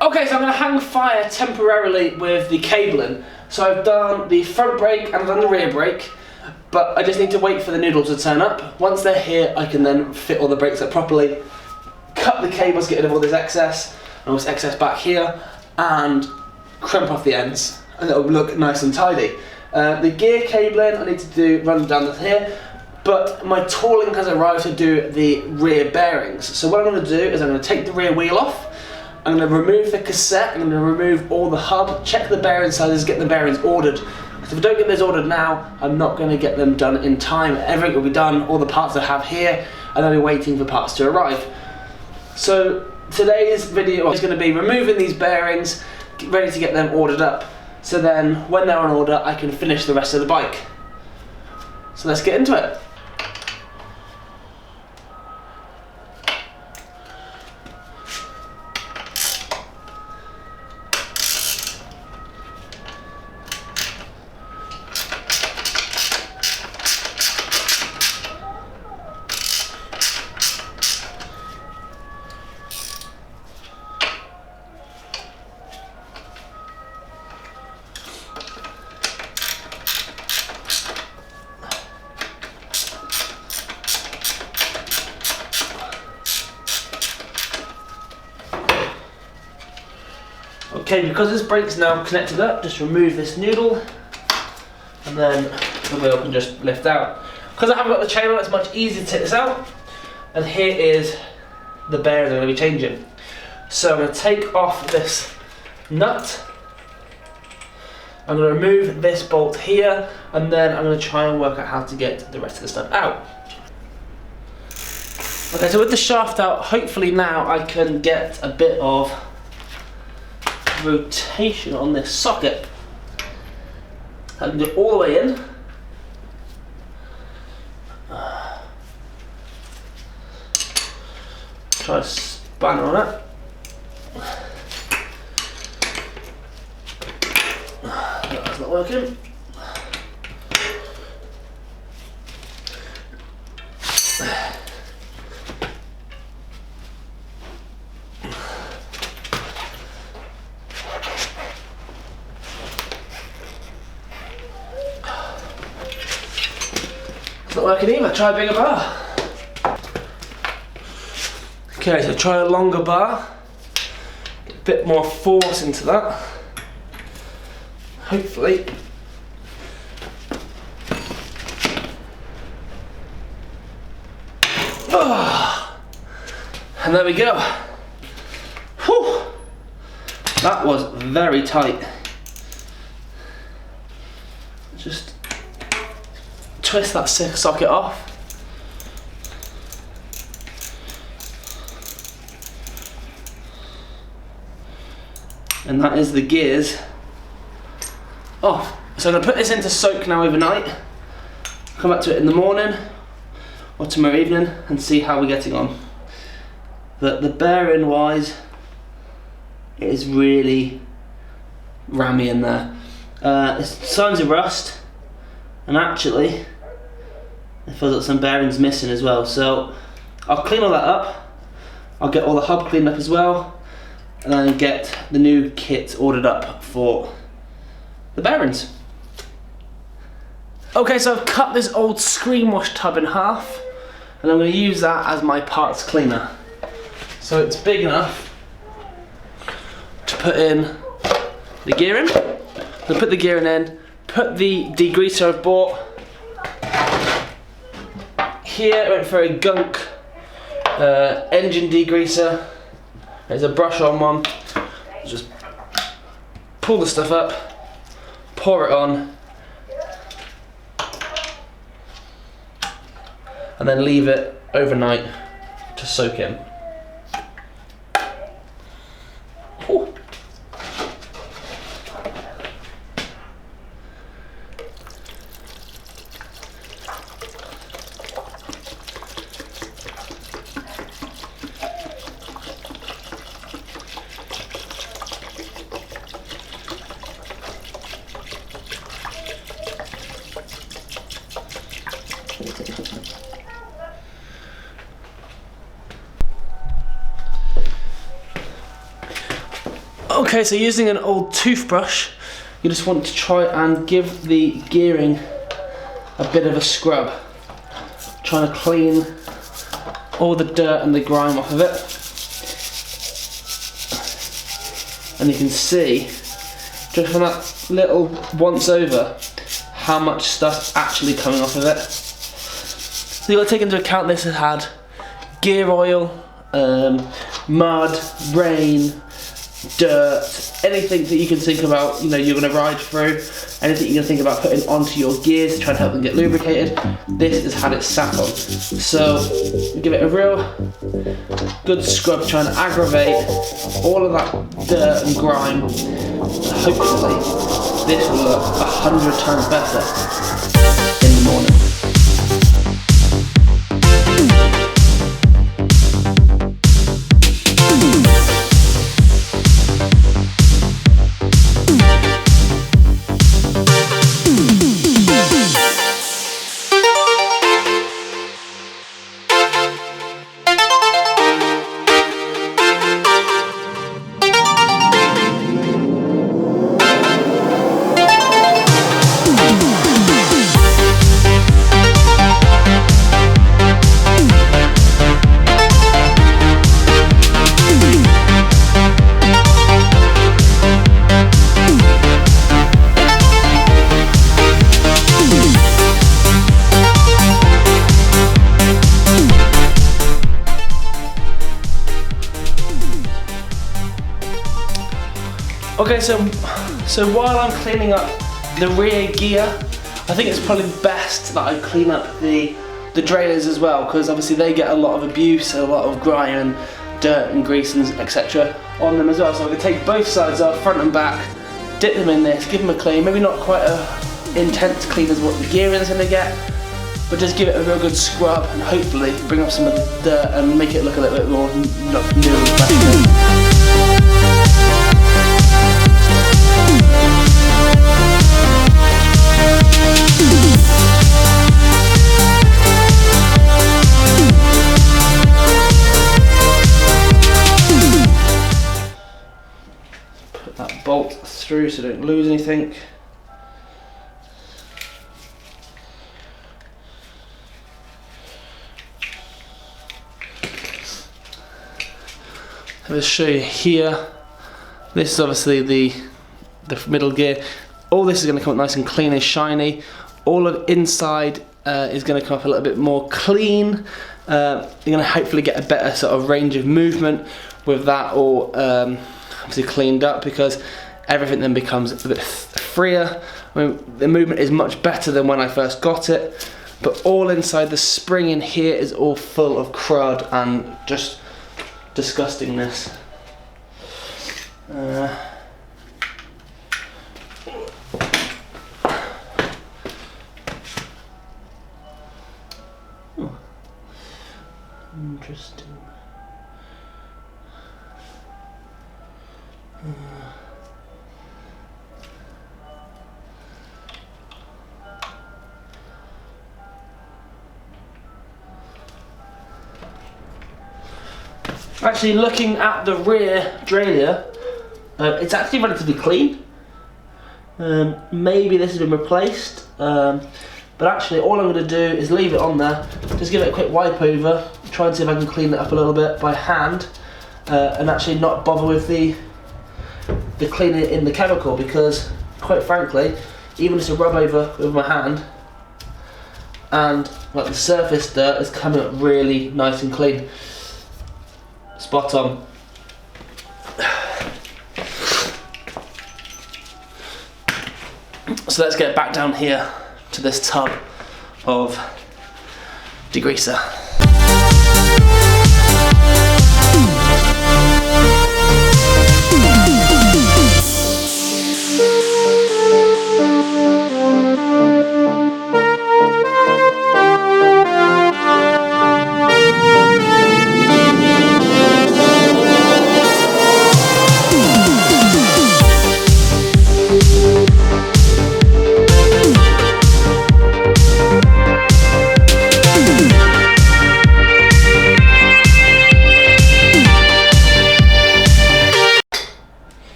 Okay, so I'm going to hang fire temporarily with the cabling. So I've done the front brake and I've done the rear brake, but I just need to wait for the noodles to turn up. Once they're here, I can then fit all the brakes up properly, cut the cables, get rid of all this excess, and all this excess back here, and crimp off the ends, and it'll look nice and tidy. The gear cabling I need to run down to here, but my tooling has arrived to do the rear bearings. So what I'm going to do is I'm going to take the rear wheel off, I'm going to remove the cassette, I'm going to remove all the hub, check the bearing sizes, get the bearings ordered. Because if I don't get those ordered now, I'm not going to get them done in time. Everything will be done, all the parts I have here, and I'll be waiting for parts to arrive. So today's video is going to be removing these bearings, ready to get them ordered up. So then when they're on order, I can finish the rest of the bike. So let's get into it. Okay, because this brake's now connected up, just remove this noodle and then the wheel can just lift out. Because I haven't got the chain on, it's much easier to take this out. And here is the bearing I'm going to be changing. So I'm going to take off this nut, I'm going to remove this bolt here, and then I'm going to try and work out how to get the rest of the stuff out. Okay, so with the shaft out, hopefully now I can get a bit of rotation on this socket. I can do it all the way in. Try a spanner on it. That's not working. It's not working either, try a bigger bar. Okay, so try a longer bar, get a bit more force into that, hopefully. Oh, and there we go. Whew. That was very tight. Just twist that socket off. And that is the gears off. So I'm going to put this into soak now overnight. Come back to it in the morning or tomorrow evening and see how we're getting on. But the bearing wise, it is really rammy in there. It's signs of rust, and actually it feels like some bearings missing as well. So I'll clean all that up. I'll get all the hub cleaned up as well, and then get the new kit ordered up for the bearings. Okay, so I've cut this old screen wash tub in half, and I'm going to use that as my parts cleaner. So it's big enough to put in the gearing. I'll put the gearing in, put the degreaser I've bought. Here I went for a Gunk engine degreaser. There's a brush on one. Just pull the stuff up, pour it on, and then leave it overnight to soak in. Ooh. Okay, so using an old toothbrush, you just want to try and give the gearing a bit of a scrub. Trying to clean all the dirt and the grime off of it. And you can see, just from that little once over, how much stuff's actually coming off of it. So you've got to take into account this has had gear oil, mud, rain, dirt, anything that you can think about, you know, you're going to ride through, anything you're going to think about putting onto your gears to try and help them get lubricated, this has had it sat on. So give it a real good scrub, trying to aggravate all of that dirt and grime. Hopefully this will look 100 times better in the morning. Okay, so while I'm cleaning up the rear gear, I think it's probably best that I clean up the derailleurs as well, because obviously they get a lot of abuse, a lot of grime and dirt and grease and etc. on them as well. So I'm going to take both sides off, front and back, dip them in this, give them a clean, maybe not quite a intense clean as what the gearing is going to get, but just give it a real good scrub and hopefully bring up some of the dirt and make it look a little bit more new and fresh. Put that bolt through so don't lose anything. I'll just show you here. This is obviously the middle gear. All this is going to come up nice and clean and shiny. All of inside is going to come up a little bit more clean. You're going to hopefully get a better sort of range of movement with that all obviously cleaned up, because everything then becomes a bit freer. I mean, the movement is much better than when I first got it, but all inside the spring in here is all full of crud and just disgustingness. Interesting. Actually, looking at the rear derailleur, it's actually relatively clean. Maybe this has been replaced, but actually all I'm going to do is leave it on there, just give it a quick wipe over, try and see if I can clean it up a little bit by hand, and actually not bother with the cleaning it in the chemical, because quite frankly, even just a rub over with my hand, and like the surface dirt is coming up really nice and clean. Spot on. So let's get back down here to this tub of degreaser.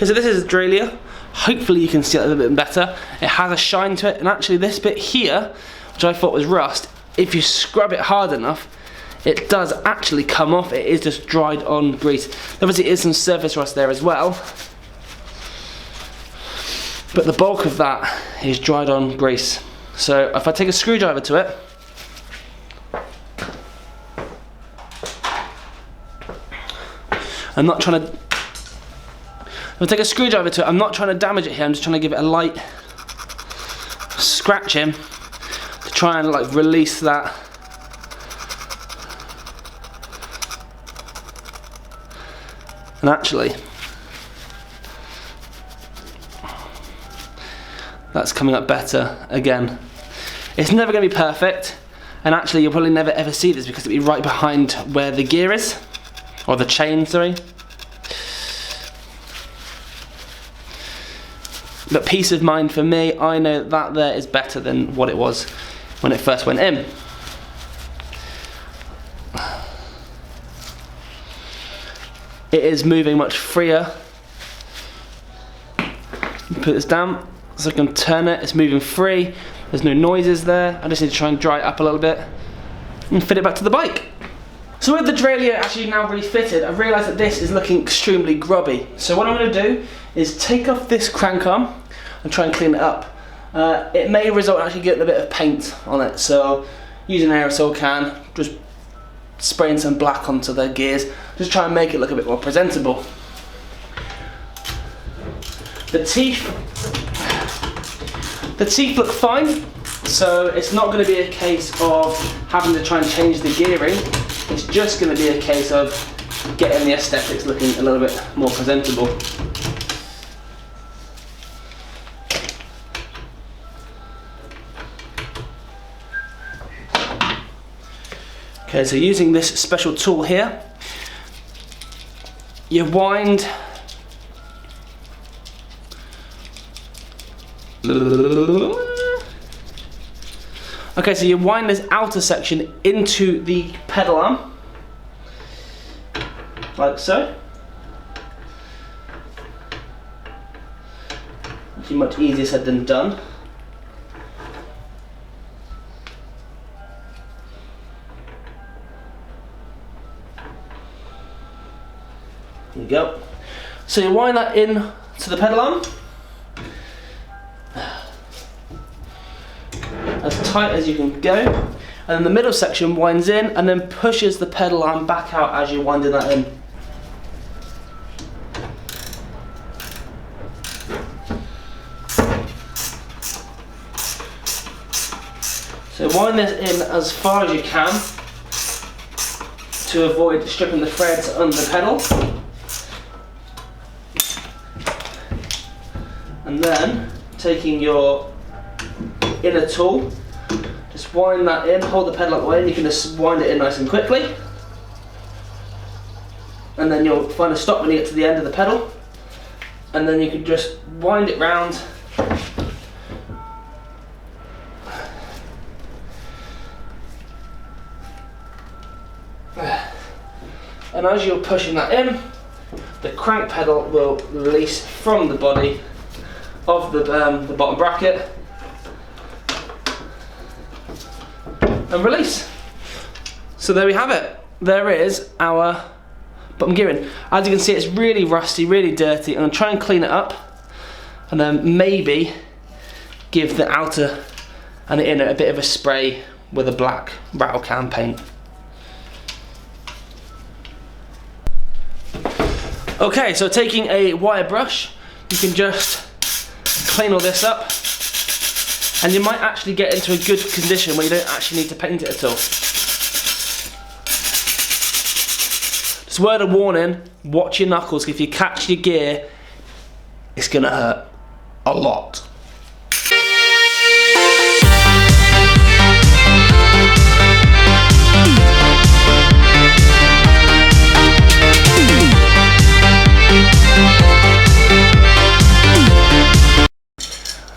Okay, so this is a derailleur. Hopefully you can see it a little bit better. It has a shine to it, and actually this bit here, which I thought was rust, if you scrub it hard enough, it does actually come off. It is just dried on grease. Obviously there is some surface rust there as well, but the bulk of that is dried on grease. So if I take a screwdriver to it, I'm not trying to, if I take a screwdriver to it, I'm not trying to damage it here, I'm just trying to give it a light scratching to try and like release that. And actually, that's coming up better again. It's never going to be perfect, and actually you'll probably never ever see this because it'll be right behind where the gear is, or the chain, sorry. But peace of mind for me, I know that there is better than what it was when it first went in. It is moving much freer. Put this down so I can turn it. It's moving free. There's no noises there. I just need to try and dry it up a little bit and fit it back to the bike. So with the derailleur actually now refitted, I've realised that this is looking extremely grubby. So what I'm going to do is take off this crank arm and try and clean it up. It may result in actually getting a bit of paint on it. So using an aerosol can, just spraying some black onto the gears, just try and make it look a bit more presentable. The teeth look fine, so it's not going to be a case of having to try and change the gearing. It's just going to be a case of getting the aesthetics looking a little bit more presentable. Okay, so using this special tool here, you wind this outer section into the pedal arm, like so. Actually much easier said than done. There you go. So you wind that in to the pedal arm, as tight as you can go, and then the middle section winds in and then pushes the pedal arm back out as you're winding that in. So wind this in as far as you can to avoid stripping the threads under the pedal. And then taking your inner tool, just wind that in, hold the pedal up the way, and you can just wind it in nice and quickly. And then you'll find a stop when you get to the end of the pedal, and then you can just wind it round. And as you're pushing that in, the crank pedal will release from the body of the bottom bracket and release. So there we have it. There is our bottom gearing. As you can see, it's really rusty, really dirty. I'm going to try and clean it up, and then maybe give the outer and the inner a bit of a spray with a black rattle can paint. Okay, so taking a wire brush, you can just clean all this up, and you might actually get into a good condition where you don't actually need to paint it at all. Just word of warning, watch your knuckles. If you catch your gear, it's gonna hurt a lot.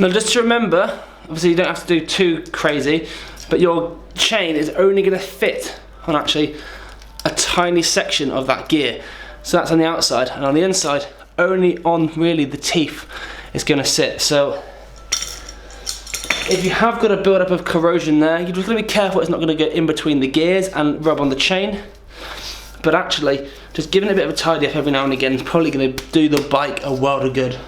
Now just to remember, obviously you don't have to do too crazy, but your chain is only going to fit on actually a tiny section of that gear. So that's on the outside, and on the inside only on really the teeth it's going to sit. So if you have got a build up of corrosion there, you've just got to be careful it's not going to get in between the gears and rub on the chain. But actually, just giving it a bit of a tidy up every now and again is probably going to do the bike a world of good.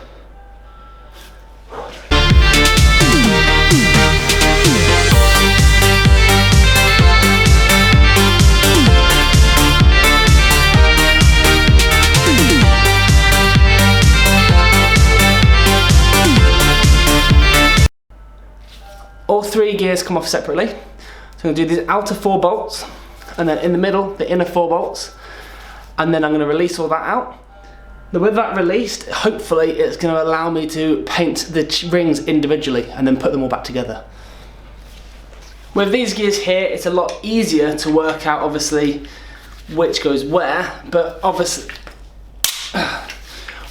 All 3 gears come off separately. So I'm going to do these outer 4 bolts, and then in the middle, the inner 4 bolts, and then I'm going to release all that out. Now with that released, hopefully it's going to allow me to paint the rings individually and then put them all back together. With these gears here, it's a lot easier to work out obviously which goes where, but obviously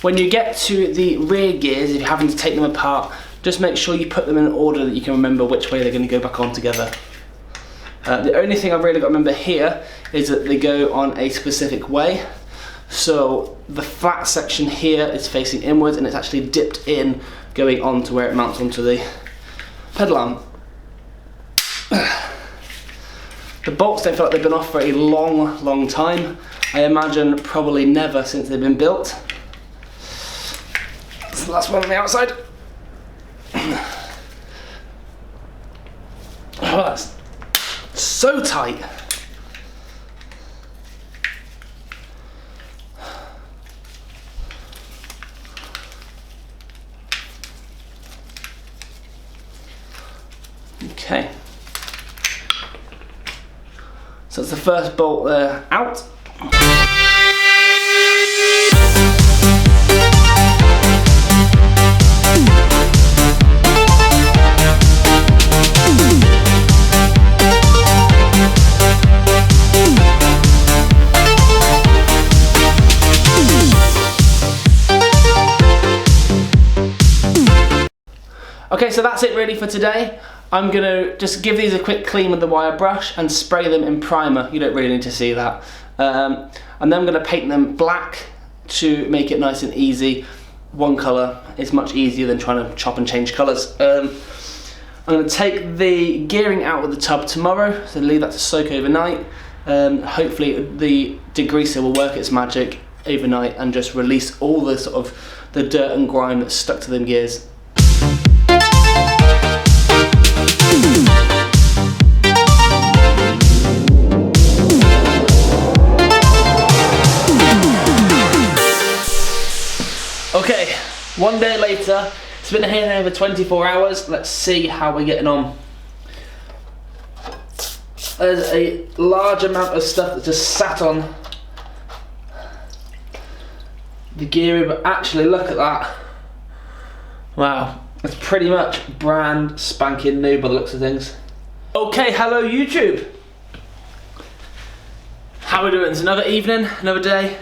when you get to the rear gears, if you're having to take them apart, just make sure you put them in an order that you can remember which way they're going to go back on together. The only thing I've really got to remember here is that they go on a specific way. So the flat section here is facing inwards and it's actually dipped in, going on to where it mounts onto the pedal arm. The bolts don't feel like they've been off for a long time. I imagine probably never since they've been built. That's the last one on the outside. Oh, that's so tight. Okay. So that's the first bolt there out. Okay, so that's it really for today. I'm gonna just give these a quick clean with the wire brush and spray them in primer. You don't really need to see that. And then I'm gonna paint them black to make it nice and easy. One colour is much easier than trying to chop and change colours. I'm gonna take the gearing out of the tub tomorrow, so leave that to soak overnight. Hopefully the degreaser will work its magic overnight and just release all the sort of the dirt and grime that's stuck to them gears. Okay, one day later, it's been here over 24 hours, let's see how we're getting on. There's a large amount of stuff that just sat on the gearing, but actually look at that. Wow, it's pretty much brand spanking new by the looks of things. Okay, hello YouTube. How are we doing? It's another evening, another day.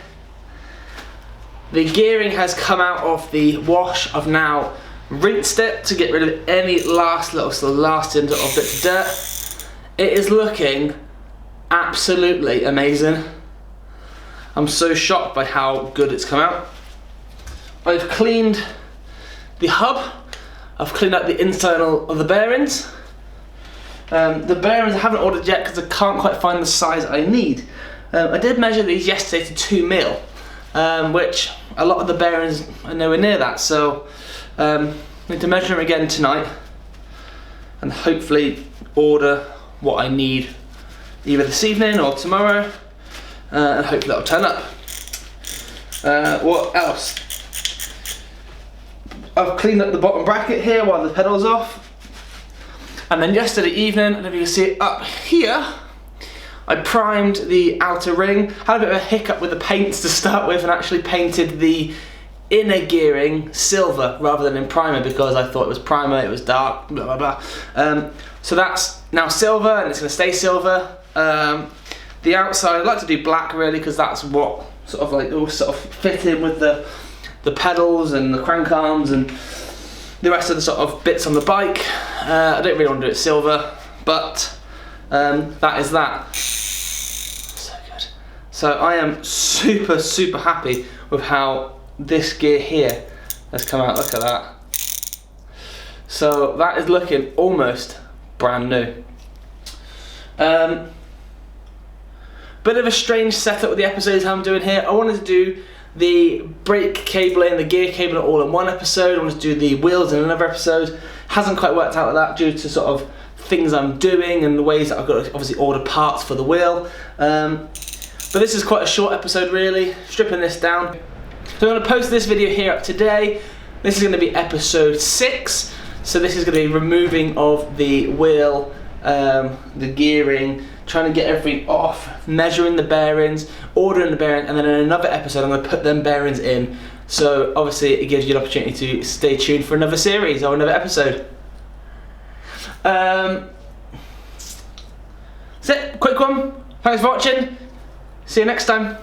The gearing has come out of the wash. I've now rinsed it to get rid of any last little bits of dirt. It is looking absolutely amazing. I'm so shocked by how good it's come out. I've cleaned the hub. I've cleaned out the internal of the bearings. The bearings I haven't ordered yet because I can't quite find the size I need. I did measure these yesterday to 2 mil. Which a lot of the bearings are nowhere near that, so I need to measure them again tonight and hopefully order what I need either this evening or tomorrow, and hopefully that'll turn up. What else? I've cleaned up the bottom bracket here while the pedal's off, and then yesterday evening, I don't know if you can see it up here, I primed the outer ring, had a bit of a hiccup with the paints to start with and actually painted the inner gearing silver rather than in primer because I thought it was primer, it was dark, blah blah blah. So that's now silver and it's going to stay silver. The outside I'd like to do black really because that's what sort of like will sort of fit in with the pedals and the crank arms and the rest of the sort of bits on the bike. I don't really want to do it silver, but that is that. So good. So I am super happy with how this gear here has come out. Look at that. So that is looking almost brand new. Bit of a strange setup with the episodes I'm doing here. I wanted to do the brake cabling, the gear cabling all in one episode. I wanted to do the wheels in another episode. Hasn't quite worked out like that due to sort of things I'm doing and the ways that I've got to obviously order parts for the wheel. But this is quite a short episode really, stripping this down. So I'm going to post this video here up today. This is going to be episode 6. So this is going to be removing of the wheel, the gearing, trying to get everything off, measuring the bearings, ordering the bearing, and then in another episode I'm going to put them bearings in. So obviously it gives you an opportunity to stay tuned for another series or another episode. That's it, quick one. Thanks for watching. See you next time.